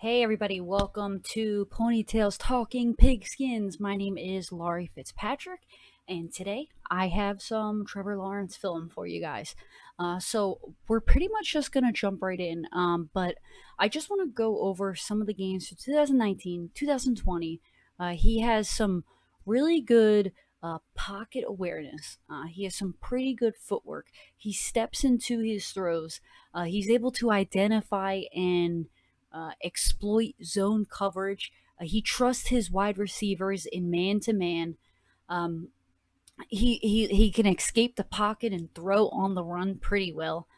Hey everybody, welcome to Ponytails Talking Pigskins. My name is Laurie Fitzpatrick, and today I have some Trevor Lawrence film for you guys. So we're pretty much just gonna jump right in, but I just want to go over some of the games for 2019, 2020. He has some really good pocket awareness. He has some pretty good footwork. He steps into his throws. He's able to identify and exploit zone coverage. He trusts his wide receivers in man to man. He can escape the pocket and throw on the run pretty well.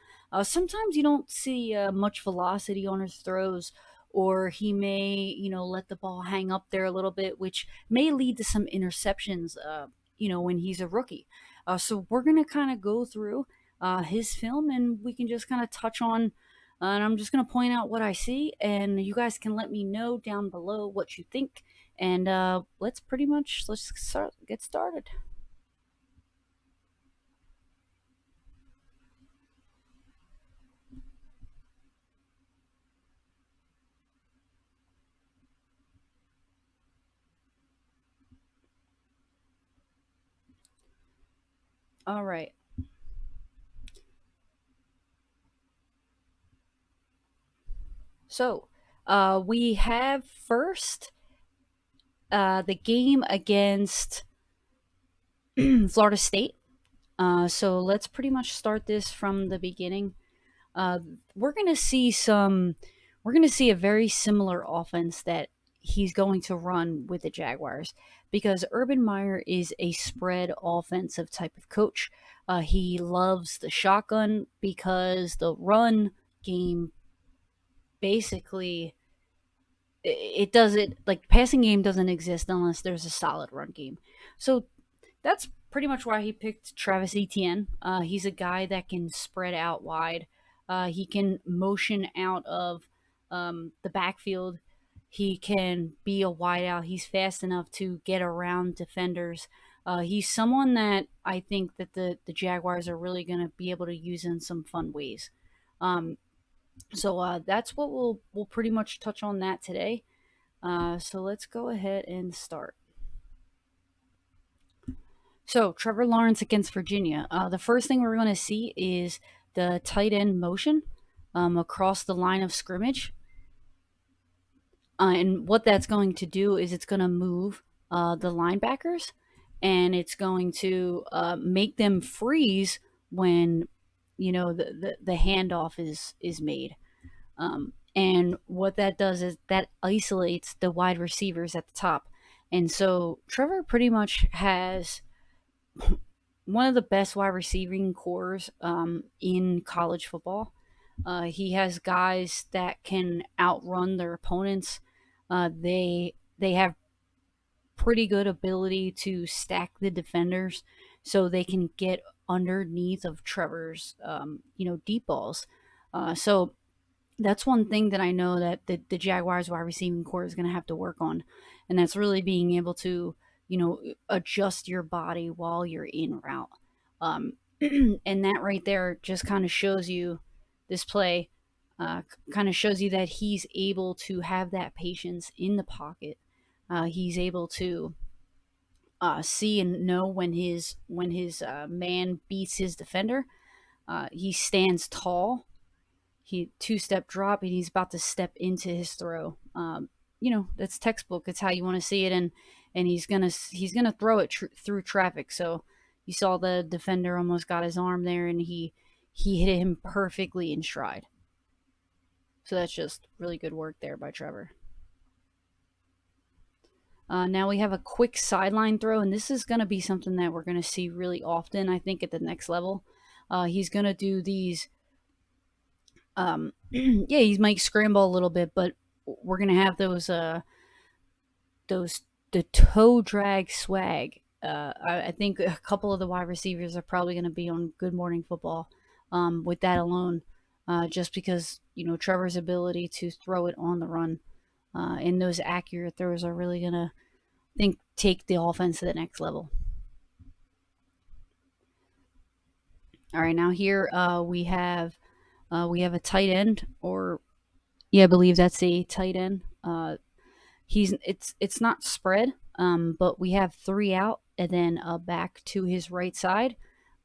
Sometimes you don't see much velocity on his throws, or he may let the ball hang up there a little bit, which may lead to some interceptions. When he's a rookie. So we're gonna kind of go through his film, and we can just kind of touch on. And I'm just gonna point out what I see, and you guys can let me know down below what you think. And get started. All right. So, we have first the game against Florida State. So let's pretty much start this from the beginning. Uh, we're gonna see some. We're gonna see a very similar offense that he's going to run with the Jaguars because Urban Meyer is a spread offensive type of coach. He loves the shotgun because the run game basically it doesn't like passing game doesn't exist unless there's a solid run game. So that's pretty much why he picked Travis Etienne. He's a guy that can spread out wide. He can motion out of the backfield. He can be a wideout. He's fast enough to get around defenders. He's someone that I think that the Jaguars are really going to be able to use in some fun ways. Um, so that's what we'll pretty much touch on that today. So let's go ahead and start. So Trevor Lawrence against Virginia. The first thing we're going to see is the tight end motion across the line of scrimmage. And what that's going to do is it's going to move the linebackers, and it's going to make them freeze when the handoff is made. And what that does is that isolates the wide receivers at the top. And so Trevor pretty much has one of the best wide receiving cores in college football. He has guys that can outrun their opponents. They have pretty good ability to stack the defenders, so they can get underneath of Trevor's deep balls. So that's one thing that I know that the Jaguars wide receiving core is going to have to work on, and that's really being able to adjust your body while you're in route. Um, and that right there just kind of shows you this play, kind of shows you that he's able to have that patience in the pocket. He's able to see and know when his man beats his defender. He stands tall. He two-step drop, and he's about to step into his throw. That's textbook. It's how you want to see it, and he's gonna throw it through traffic. So you saw the defender almost got his arm there, and he hit him perfectly in stride. So that's just really good work there by Trevor. Now we have a quick sideline throw, and this is going to be something that we're going to see really often, I think, at the next level. He's going to do these. Yeah, he might scramble a little bit, but we're going to have those the toe drag swag. I think a couple of the wide receivers are probably going to be on Good Morning Football with that alone, just because Trevor's ability to throw it on the run and those accurate throws are really going to take the offense to the next level. All right, now here we have a tight end, or Yeah, I believe that's a tight end. He's it's not spread, but we have three out and then a back to his right side.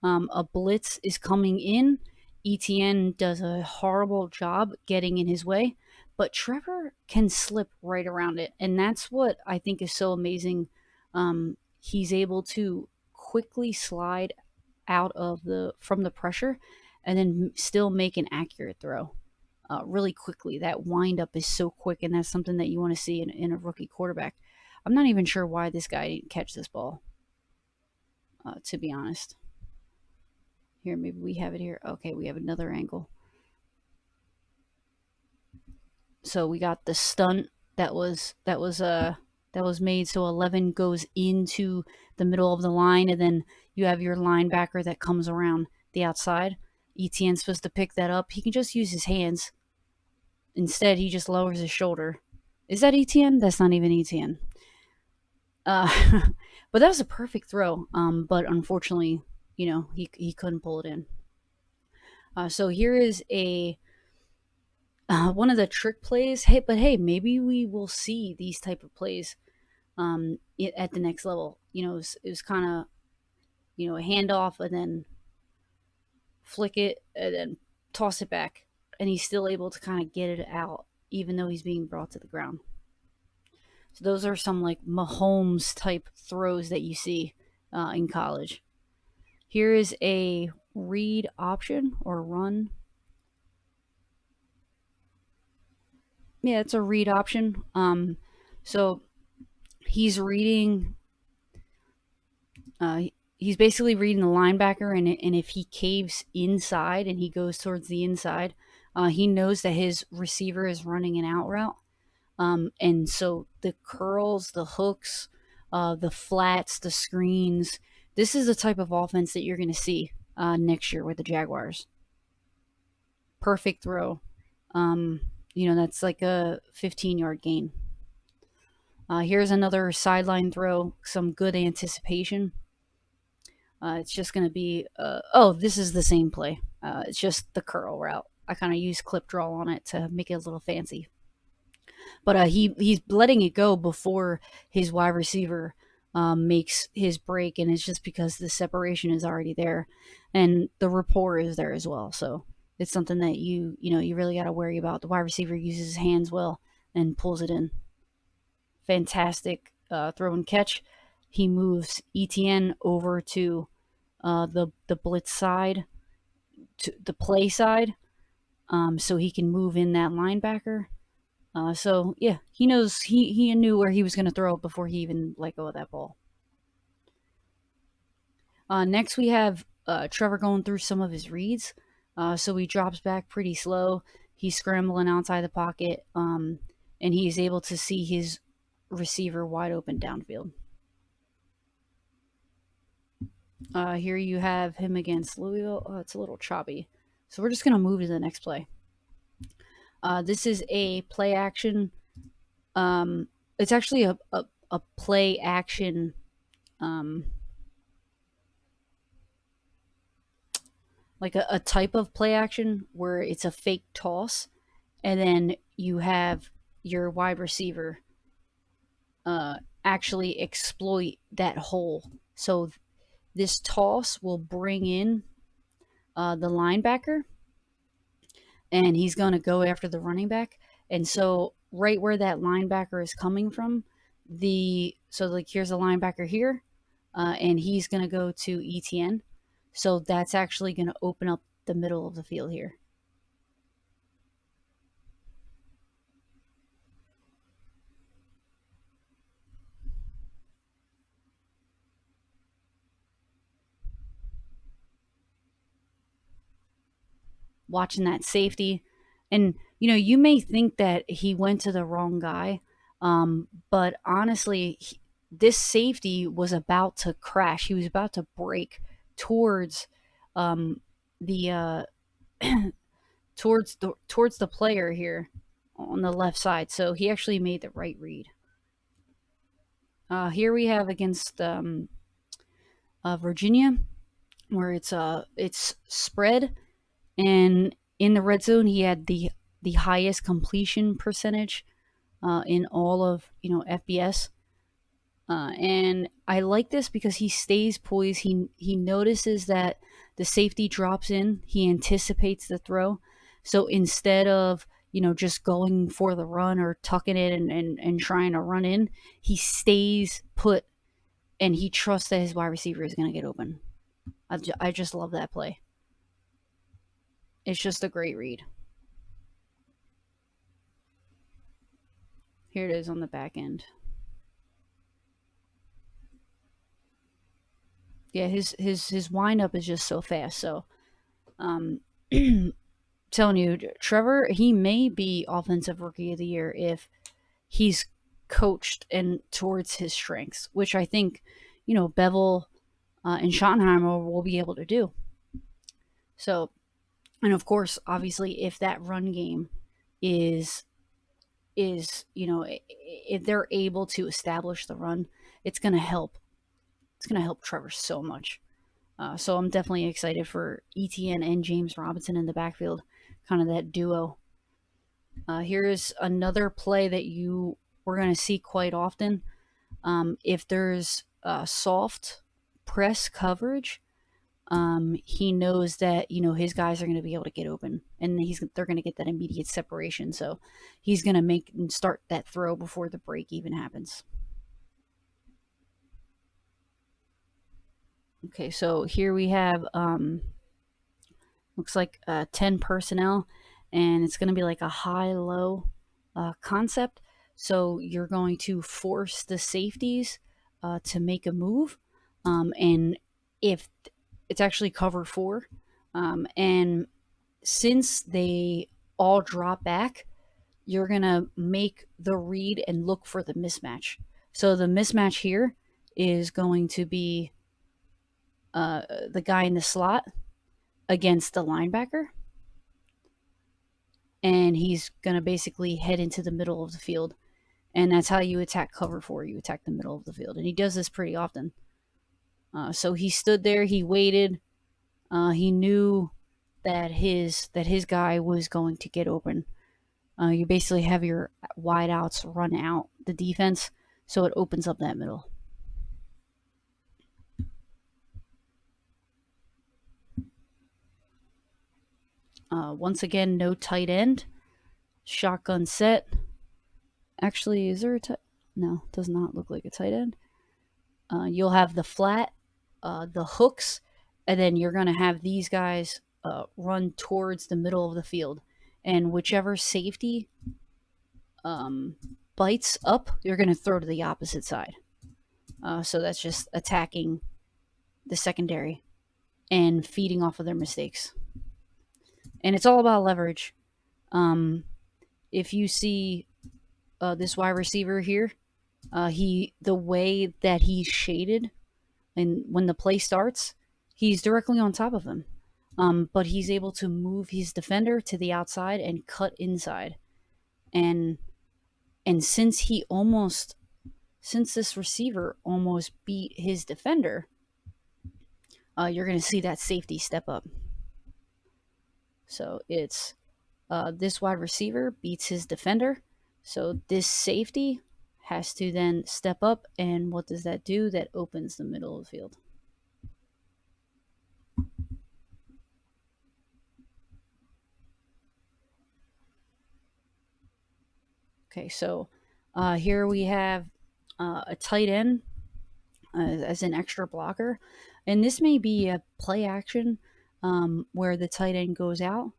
A blitz is coming in. ETN does a horrible job getting in his way, but Trevor can slip right around it, and that's what I think is so amazing. He's able to quickly slide out of the from the pressure, and then still make an accurate throw really quickly. That windup is so quick, and that's something that you want to see in a rookie quarterback. I'm not even sure why this guy didn't catch this ball, to be honest. Here, maybe we have it here. Okay, we have another angle. So we got the stunt that was made. So 11 goes into the middle of the line, and then you have your linebacker that comes around the outside. ETN's supposed to pick that up. He can just use his hands. Instead, he just lowers his shoulder. Is that ETN? That's not even ETN. Uh, but that was a perfect throw. But unfortunately, he couldn't pull it in. So here is a one of the trick plays. Hey, but hey, maybe we will see these type of plays at the next level. It was kind of a handoff and then flick it and then toss it back, and he's still able to kind of get it out even though he's being brought to the ground. So those are some like Mahomes type throws that you see in college. Here is a read option or run. Yeah, it's a read option. So he's reading. He's basically reading the linebacker, and if he caves inside and he goes towards the inside, he knows that his receiver is running an out route. And so the curls, the hooks, the flats, the screens. This is the type of offense that you're going to see next year with the Jaguars. Perfect throw. Um, that's like a 15-yard gain. Here's another sideline throw, some good anticipation. It's just going to be, oh, this is the same play. It's just the curl route. I kind of use clip draw on it to make it a little fancy. But he's letting it go before his wide receiver makes his break, and it's just because the separation is already there, and the rapport is there as well. So it's something that you really got to worry about. The wide receiver uses his hands well and pulls it in. Fantastic throw and catch. He moves ETN over to the blitz side, to the play side, so he can move in that linebacker. So yeah, he knows he knew where he was going to throw it before he even let go of that ball. Next, we have Trevor going through some of his reads. So he drops back pretty slow. He's scrambling outside the pocket, and he's able to see his receiver wide open downfield. Here you have him against Louisville. Oh, it's a little choppy. So we're just going to move to the next play. This is a play action. It's actually a play action. Like a type of play action where it's a fake toss, and then you have your wide receiver actually exploit that hole. So this toss will bring in the linebacker, and he's going to go after the running back. And so right where that linebacker is coming from, here's a linebacker here, and he's going to go to ETN. So that's actually going to open up the middle of the field here. Watching that safety, and you may think that he went to the wrong guy, but honestly, this safety was about to crash. He was about to break towards the towards the player here on the left side. So he actually made the right read. Here we have against Virginia, where it's spread, and in the red zone he had the the highest completion percentage in all of FBS. And I like this because he stays poised. He notices that the safety drops in. He anticipates the throw. So instead of just going for the run or tucking it and trying to run in, he stays put and he trusts that his wide receiver is going to get open. I just love that play. It's just a great read. Here it is on the back end. Yeah, his windup is just so fast. So, telling you, Trevor, he may be offensive rookie of the year if he's coached and towards his strengths, which I think, Bevel and Schottenheimer will be able to do. So, and of course, obviously, if that run game is if they're able to establish the run, it's going to help. It's going to help Trevor so much. So I'm definitely excited for ETN and James Robinson in the backfield, kind of that duo. Here's another play that we're going to see quite often. If there's soft press coverage, he knows that his guys are going to be able to get open, and they're going to get that immediate separation. So he's going to make and start that throw before the break even happens. Okay, so here we have looks like 10 personnel, and it's going to be like a high-low concept. So you're going to force the safeties to make a move, and if it's actually cover 4, and since they all drop back, you're going to make the read and look for the mismatch. So the mismatch here is going to be the guy in the slot against the linebacker, and he's going to basically head into the middle of the field, and that's how you attack cover 4. You attack the middle of the field, and he does this pretty often. So he stood there, he waited, he knew that his guy was going to get open. You basically have your wideouts run out the defense, so it opens up that middle. Once again, no tight end. Shotgun set. Actually, is there a tight? No, does not look like a tight end. You'll have the flat, the hooks, and then you're going to have these guys run towards the middle of the field. And whichever safety bites up, you're going to throw to the opposite side. So that's just attacking the secondary and feeding off of their mistakes. And it's all about leverage. If you see this wide receiver here, the way that he's shaded, and when the play starts, he's directly on top of him. But he's able to move his defender to the outside and cut inside. And since this receiver almost beat his defender, you're going to see that safety step up. So it's this wide receiver beats his defender. So this safety has to then step up, and what does that do? That opens the middle of the field. Okay, so here we have a tight end as an extra blocker, and this may be a play action where the tight end goes out,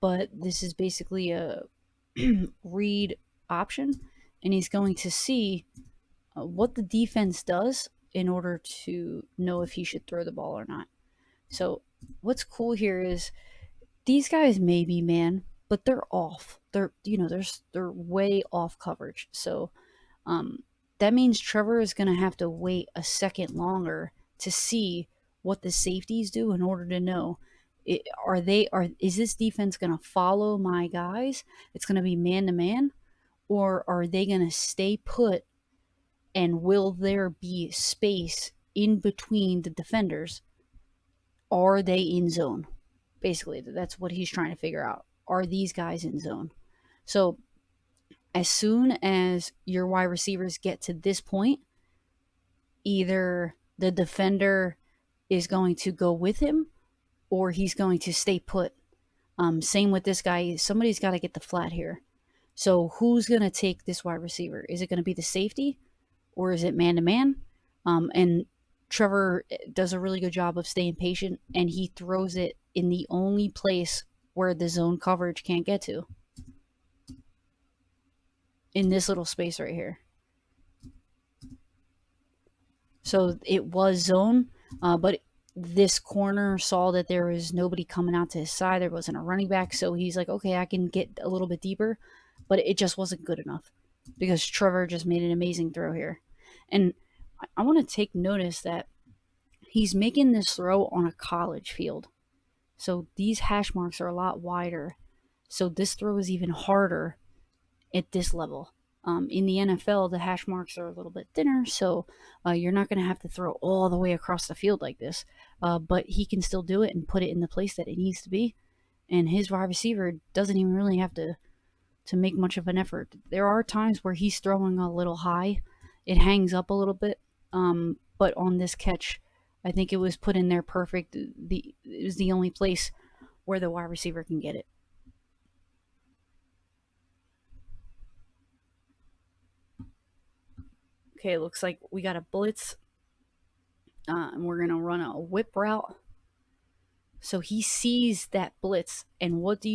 but this is basically a read option, and he's going to see what the defense does in order to know if he should throw the ball or not. So what's cool here is these guys may be man, but they're off. They're way off coverage. So that means Trevor is going to have to wait a second longer to see what the safeties do in order to know, is this defense going to follow my guys? It's going to be man to man, or are they going to stay put, and will there be space in between the defenders? Are they in zone? Basically, that's what he's trying to figure out. are these guys in zone. So as soon as your wide receivers get to this point, either the defender is going to go with him or he's going to stay put. Same with this guy. Somebody's got to get the flat here. So who's going to take this wide receiver? Is it going to be the safety or is it man to man? And Trevor does a really good job of staying patient, and he throws it in the only place where the zone coverage can't get to, in this little space right here. So it was zone, but this corner saw that there was nobody coming out to his side. There wasn't a running back, so he's like, okay, I can get a little bit deeper, but it just wasn't good enough because Trevor just made an amazing throw here. And I want to take notice that he's making this throw on a college field. So these hash marks are a lot wider. So this throw is even harder at this level. In the NFL, the hash marks are a little bit thinner, so you're not going to have to throw all the way across the field like this. But he can still do it and put it in the place that it needs to be. And his wide receiver doesn't even really have to make much of an effort. There are times where he's throwing a little high. It hangs up a little bit. But on this catch, I think it was put in there perfect. It was the only place where the wide receiver can get it. Okay, it looks like we got a blitz, and we're going to run a whip route. So he sees that blitz, and what do?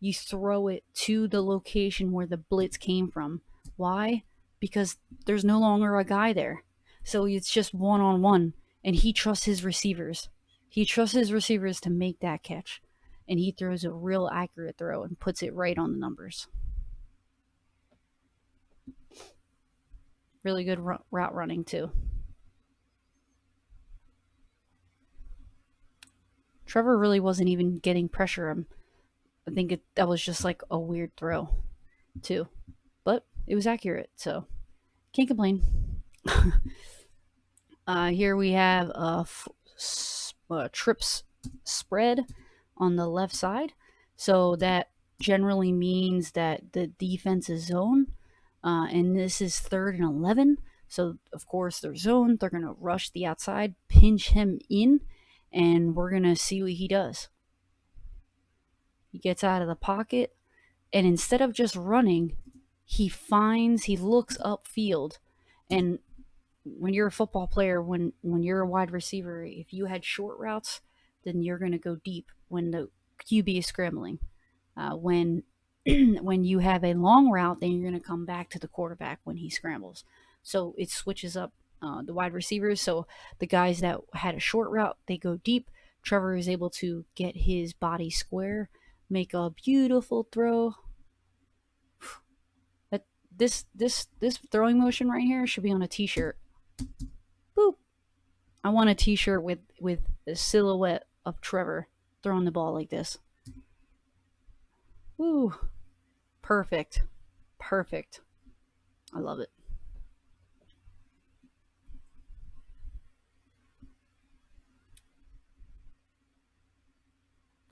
You throw it to the location where the blitz came from. Why? Because there's no longer a guy there. So it's just one-on-one, and he trusts his receivers. He trusts his receivers to make that catch, and he throws a real accurate throw and puts it right on the numbers. Really good route running, too. Trevor really wasn't even getting pressure. I think that was just like a weird throw, too. But it was accurate, so can't complain. Here we have a trips spread on the left side. So that generally means that the defense is zone. And this is 3rd and 11. So, of course, they're zoned. They're going to rush the outside, pinch him in, and we're going to see what he does. He gets out of the pocket, and instead of just running, he looks upfield. And when you're a football player, when you're a wide receiver, if you had short routes, then you're going to go deep when the QB is scrambling. When you have a long route, then you're going to come back to the quarterback when he scrambles. So it switches up the wide receivers. So the guys that had a short route, they go deep. Trevor is able to get his body square, make a beautiful throw. This throwing motion right here should be on a t-shirt. Boop. I want a t-shirt with the silhouette of Trevor throwing the ball like this. Woo. Perfect. I love it.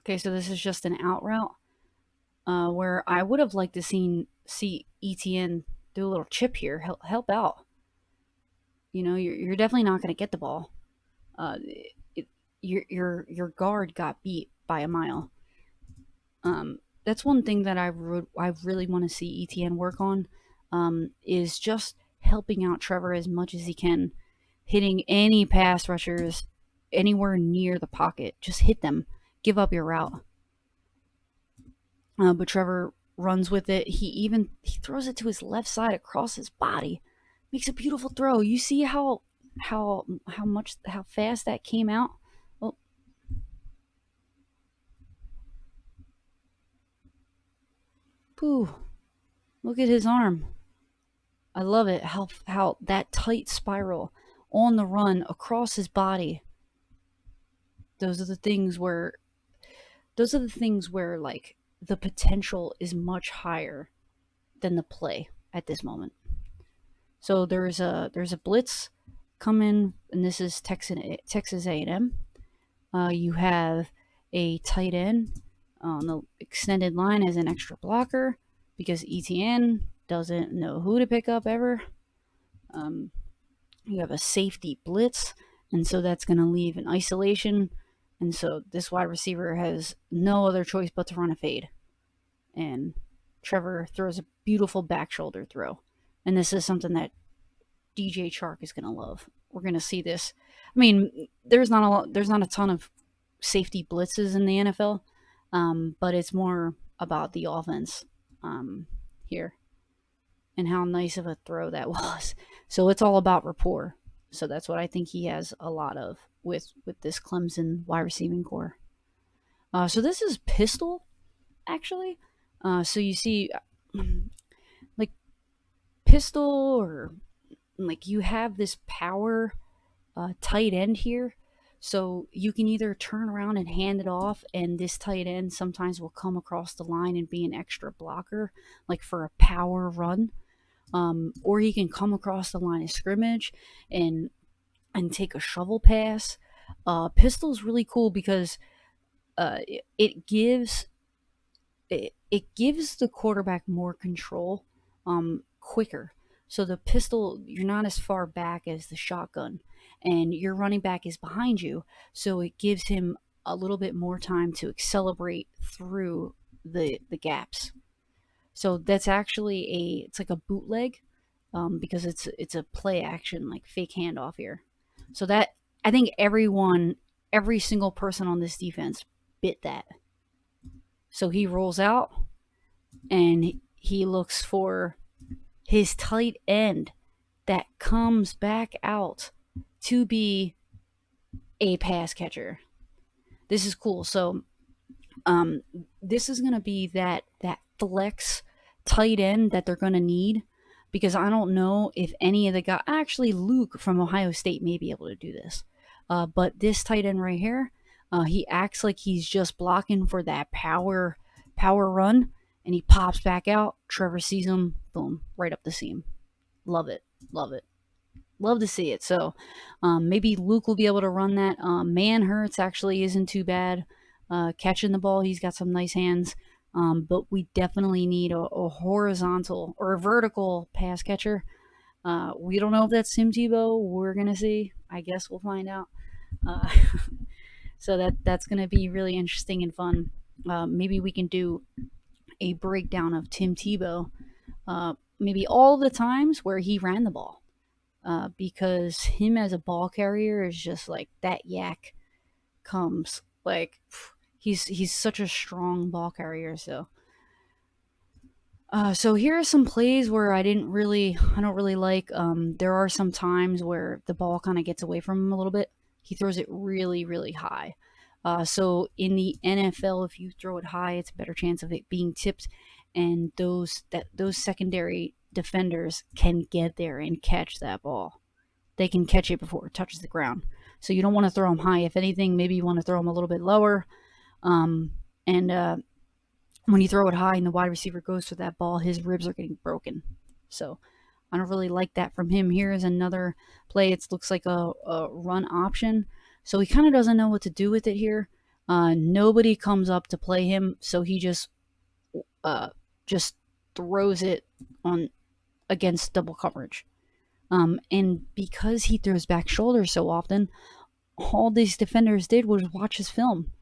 Okay, so this is just an out route where I would have liked to see ETN do a little chip here, help out. You're definitely not going to get the ball. Your guard got beat by a mile. That's one thing that I really want to see ETN work on, is just helping out Trevor as much as he can, hitting any pass rushers anywhere near the pocket. Just hit them. Give up your route. But Trevor runs with it. He throws it to his left side across his body. Makes a beautiful throw. You see how fast that came out? Oh. Pooh. Look at his arm. I love it. How that tight spiral on the run across his body. Those are the things where like the potential is much higher than the play at this moment. So there's a blitz coming, and this is Texas A&M. You have a tight end on the extended line as an extra blocker because ETN doesn't know who to pick up ever. Um, you have a safety blitz, and so that's going to leave an isolation. And so this wide receiver has no other choice but to run a fade. And Trevor throws a beautiful back shoulder throw. And this is something that DJ Chark is going to love. We're going to see this. I mean, there's not a ton of safety blitzes in the NFL, but it's more about the offense here and how nice of a throw that was. So it's all about rapport. So that's what I think he has a lot of with this Clemson wide receiving core. So this is pistol actually. So you see, like pistol or like you have this power tight end here. So you can either turn around and hand it off, and this tight end sometimes will come across the line and be an extra blocker, like for a power run. Or he can come across the line of scrimmage and take a shovel pass. Pistol's really cool because it gives it gives the quarterback more control quicker. So the pistol, you're not as far back as the shotgun, and your running back is behind you, so it gives him a little bit more time to accelerate through the gaps. So that's actually it's like a bootleg, because it's a play action like fake handoff here. So that I think every single person on this defense bit that. So he rolls out and he looks for his tight end that comes back out to be a pass catcher. This is cool. So this is going to be that flex tight end that they're going to need, because I don't know if any of the guys, actually Luke from Ohio State may be able to do this, but this tight end right here, he acts like he's just blocking for that power run, and he pops back out. Trevor sees him, boom, right up the seam. Love it, love it, love to see it. So maybe Luke will be able to run that. Manhurts actually isn't too bad catching the ball. He's got some nice hands. But we definitely need a horizontal or a vertical pass catcher. We don't know if that's Tim Tebow. We're gonna see. I guess we'll find out. Uh, so that's gonna be really interesting and fun. Maybe we can do a breakdown of Tim Tebow. Maybe all the times where he ran the ball. Because him as a ball carrier is just like that yak comes like he's such a strong ball carrier. So here are some plays where I don't really like. There are some times where the ball kind of gets away from him a little bit. He throws it really, really high. So in the NFL, if you throw it high, it's a better chance of it being tipped, and those secondary defenders can get there and catch that ball. They can catch it before it touches the ground. So you don't want to throw them high. If anything, maybe you want to throw them a little bit lower. And when you throw it high and the wide receiver goes for that ball, his ribs are getting broken. So I don't really like that from him. Here is another play. It looks like a run option. So he kind of doesn't know what to do with it here. Nobody comes up to play him, so he just throws it on against double coverage. And because he throws back shoulder so often, all these defenders did was watch his film,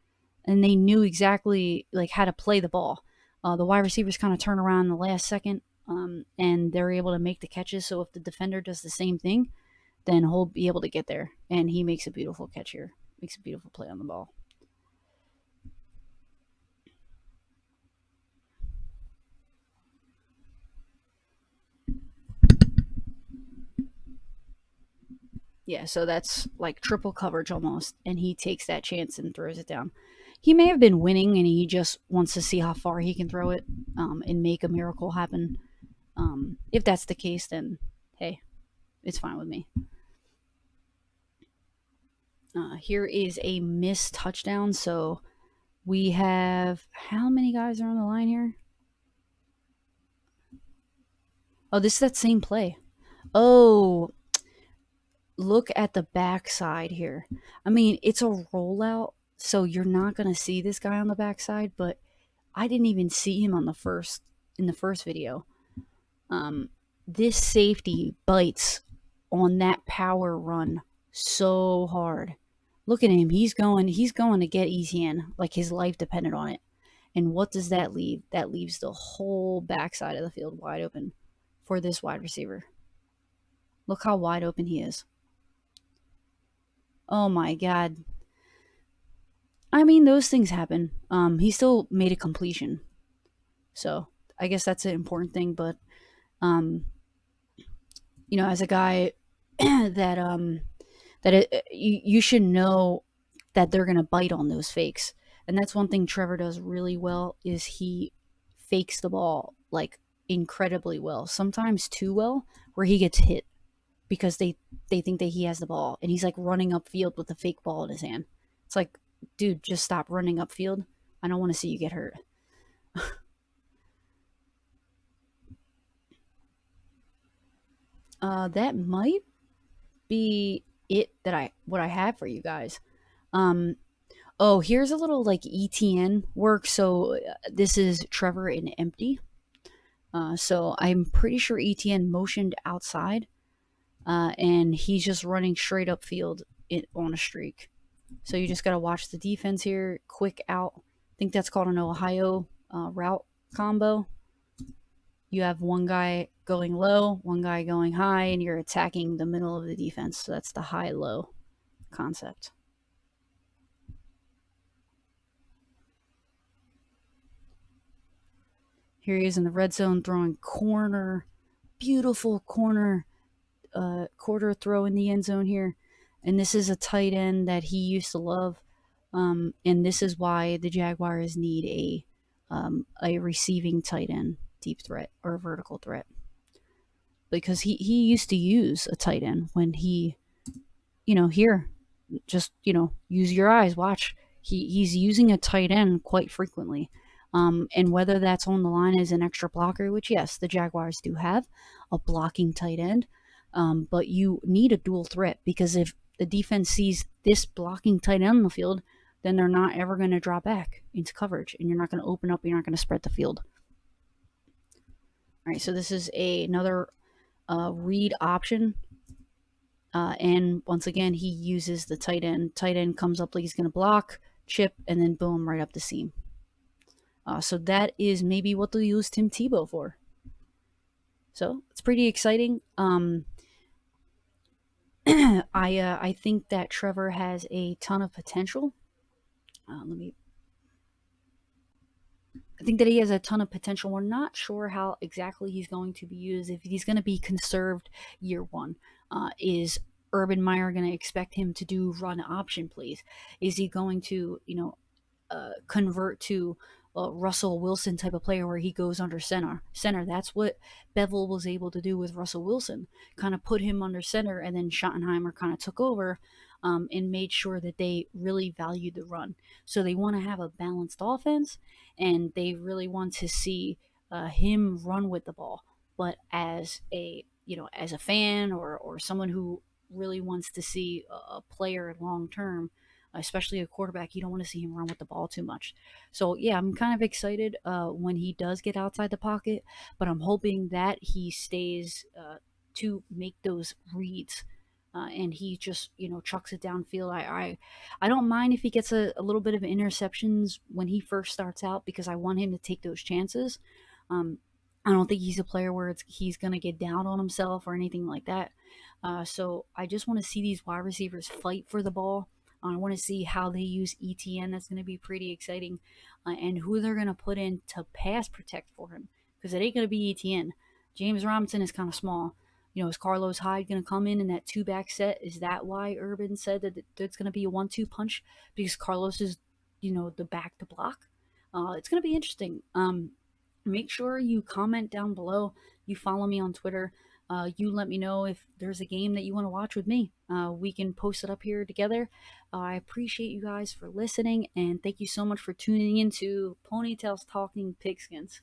and they knew exactly like how to play the ball. The wide receivers kind of turn around in the last second, and they're able to make the catches. So if the defender does the same thing, then he'll be able to get there, and he makes a beautiful catch here, makes a beautiful play on the ball. Yeah, so that's like triple coverage almost, and he takes that chance and throws it down. He may have been winning, and he just wants to see how far he can throw it, and make a miracle happen. If that's the case, then hey, it's fine with me. Here is a missed touchdown. So we have how many guys are on the line here? Oh, this is that same play. Oh, look at the backside here. I mean, it's a rollout, so you're not going to see this guy on the backside, but I didn't even see him on the first video. Um, this safety bites on that power run so hard. Look at him. He's going to get ETN like his life depended on it. And what does that leave? That leaves the whole backside of the field wide open for this wide receiver. Look how wide open he is. Oh my god. I mean, those things happen. He still made a completion. So, I guess that's an important thing, but um, as a guy that you should know that they're going to bite on those fakes. And that's one thing Trevor does really well is he fakes the ball like incredibly well. Sometimes too well where he gets hit because they think that he has the ball and he's like running upfield with the fake ball in his hand. It's like, dude, just stop running upfield. I don't want to see you get hurt. That might be it that what I have for you guys. Um, oh, here's a little like ETN work. So this is Trevor in empty. So I'm pretty sure ETN motioned outside, and he's just running straight up field on a streak. So you just got to watch the defense here. Quick out. I think that's called an Ohio route combo. You have one guy going low, one guy going high, and you're attacking the middle of the defense. So that's the high-low concept. Here he is in the red zone throwing corner. Beautiful corner quarter throw in the end zone here. And this is a tight end that he used to love. And this is why the Jaguars need a receiving tight end, deep threat or vertical threat. Because he used to use a tight end when he, here, just, use your eyes, watch. He's using a tight end quite frequently. And whether that's on the line as an extra blocker, which, yes, the Jaguars do have a blocking tight end, but you need a dual threat because if the defense sees this blocking tight end on the field, then they're not ever going to drop back into coverage, and you're not going to open up, you're not going to spread the field. All right, so this is another read option. And once again, he uses the tight end. Tight end comes up like he's going to block, chip, and then boom, right up the seam. So that is maybe what they'll use Tim Tebow for. So it's pretty exciting. I think that Trevor has a ton of potential. I think that he has a ton of potential. We're not sure how exactly he's going to be used. If he's going to be conserved year one, is Urban Meyer going to expect him to do run option plays? Is he going to, convert to a Russell Wilson type of player where he goes under center? That's what Bevel was able to do with Russell Wilson. Kind of put him under center, and then Schottenheimer kind of took over and made sure that they really valued the run. So they want to have a balanced offense, and they really want to see him run with the ball. But as a fan or someone who really wants to see a player long term, especially a quarterback, you don't want to see him run with the ball too much. So yeah, I'm kind of excited when he does get outside the pocket, but I'm hoping that he stays to make those reads. And he just chucks it downfield. I don't mind if he gets a little bit of interceptions when he first starts out because I want him to take those chances. I don't think he's a player where he's going to get down on himself or anything like that. So I just want to see these wide receivers fight for the ball. I want to see how they use ETN. That's going to be pretty exciting. And who they're going to put in to pass protect for him. Because it ain't going to be ETN. James Robinson is kind of small. Is Carlos Hyde going to come in that two-back set? Is that why Urban said that it's going to be a 1-2 punch? Because Carlos is, the back to block? It's going to be interesting. Make sure you comment down below. You follow me on Twitter. You let me know if there's a game that you want to watch with me. We can post it up here together. I appreciate you guys for listening, and thank you so much for tuning into Ponytails Talking Pigskins.